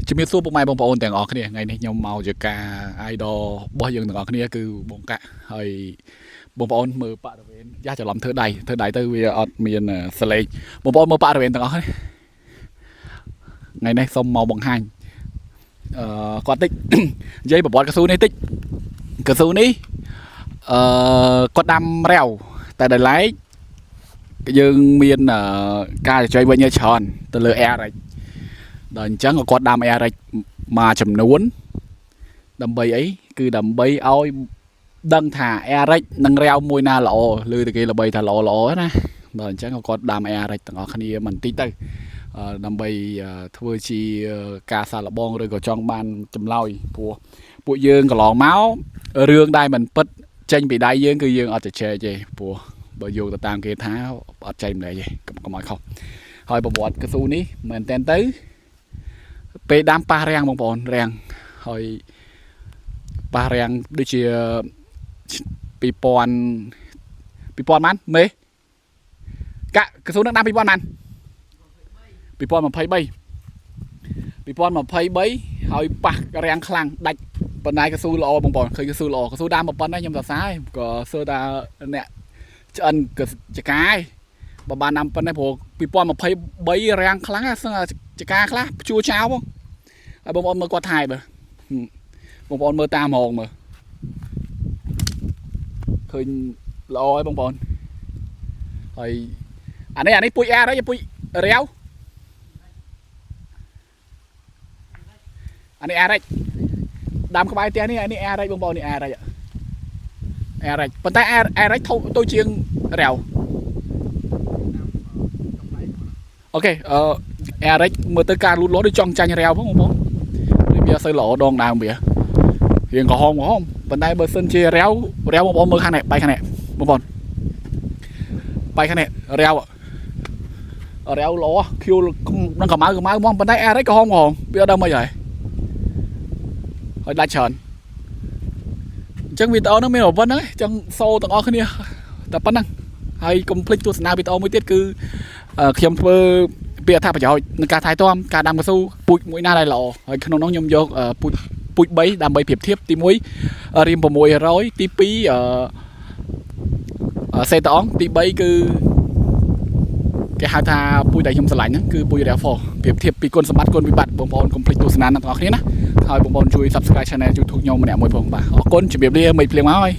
ជំរាបសួរពុកម៉ែបងប្អូនទាំងអស់គ្នាថ្ងៃនេះខ្ញុំមកជាការ idol របស់យើងទាំងអស់គ្នាគឺបងកាក់ហើយបងប្អូនមើលបរិវេណយ៉ាច្រឡំធ្វើដៃទៅវាអត់មានសលេងបងប្អូនមើលបរិវេណទាំងអស់គ្នាថ្ងៃនេះសូមមកបង្ហាញគាត់តិចនិយាយប្រវត្តិកស៊ូនេះតិចកស៊ូនេះគាត់ដាំរាវតែដល់ឡែកយើងមានការជជែកវិញច្រើនទៅលើ air ដល់អញ្ចឹងគាត់ដាំ air មួយចំនួនដើម្បីអីគឺដើម្បីឲ្យដឹងថា air នឹងរាវមួយណាល្អឬតែគេល្បីថាល្អណាដល់អញ្ចឹងគាត់ដាំ air ទាំងអស់គ្នាមិនតិចទៅដើម្បីធ្វើជាការសាកល្បងឬក៏ចង់បានចម្លើយព្រោះពួកយើងកន្លងមករឿងដែលមិនពិតចេញពីដៃយើងគឺយើងអត់ជជែកទេព្រោះបើយកទៅតាមគេថាអត់ចេញម្លេះទេកុំឲ្យខុសហើយប្រវត្តិកស៊ូនេះមែនតែនទៅពេលដាំប៉ះរាំងបងប្អូនរាំងហើយប៉ះរាំងដូចជា2000បានមេកាក់កស៊ូនឹងដាំ2000បាន2023ហើយប៉ះរាំងខ្លាំងដាច់បណ្ដាយកស៊ូល្អបងប្អូនឃើញកស៊ូល្អកស៊ូដាំប៉ុណ្ណេះខ្ញុំសរសើរក៏សើថាអ្នកឆ្អិនកចកាឯងបើបានដាំប៉ុណ្ណេះព្រោះ2023រាំងខ្លាំងសឹងចកាខ្លះព្យួរចោលបងហើយបងប្អូនមើលគាត់ថែបើបងប្អូនមើលតាមហ្មងមើលឃើញល្អហើយបងប្អូនហើយអានេះពុយអាហើយពុយរាវអានេះអារ៉េចដាំក្បែរផ្ទះនេះអានេះអារ៉េចបងប្អូននេះអារ៉េចប៉ុន្តែអារ៉េចទៅជាងរាវអូខេអារ៉េចមើលទៅការលូតលាស់ដូចចង់ចាញ់រាវបងប្អូនវាអត់សូវល្អដងដើមវារៀងក្រហមប៉ុន្តែបើសិនជារាវបងប្អូនមើលខាងនេះបាយខាងនេះបងប្អូនបាយខាងនេះរាវល្អខៀវនឹងកម្ៅហ្មងប៉ុន្តែអារ៉េចក្រហមវាអត់ដឹងមិនហើយដាច់ច្រើនអញ្ចឹងវីដេអូហ្នឹងមានប៉ុណ្្នឹងអញ្ចឹងសូទាំងអស់គ្នាតែប៉ុណ្្នឹងហើយកុំភ្លេចទស្សនាវីដេអូមួយទៀតគឺខ្ញុំធ្វើពីអត្ថប្រយោជន៍នឹងការថែទាំការដាំកស៊ូពូជមួយណាដែលល្អហើយក្នុងនោះខ្ញុំយកពូជ3ដើម្បីប្រៀបធៀបទី1រៀម600ទី2សេតអងទី3គឺគេហៅថាពូជដែលខ្ញុំស្រឡាញ់ហ្នឹងគឺពូជ Rav4 ប្រៀបធៀបពីគុណសម្បត្តិគុណវិបត្តិបងប្អូនកុំភ្លេចទស្សនាទាំងអស់គ្នាណាហើយបងប្អូនជួយ Subscribe Channel YouTube ខ្ញុំម្នាក់មួយផងបាទអរគុណជម្រាបលាមេឃភ្លៀងមកហើយ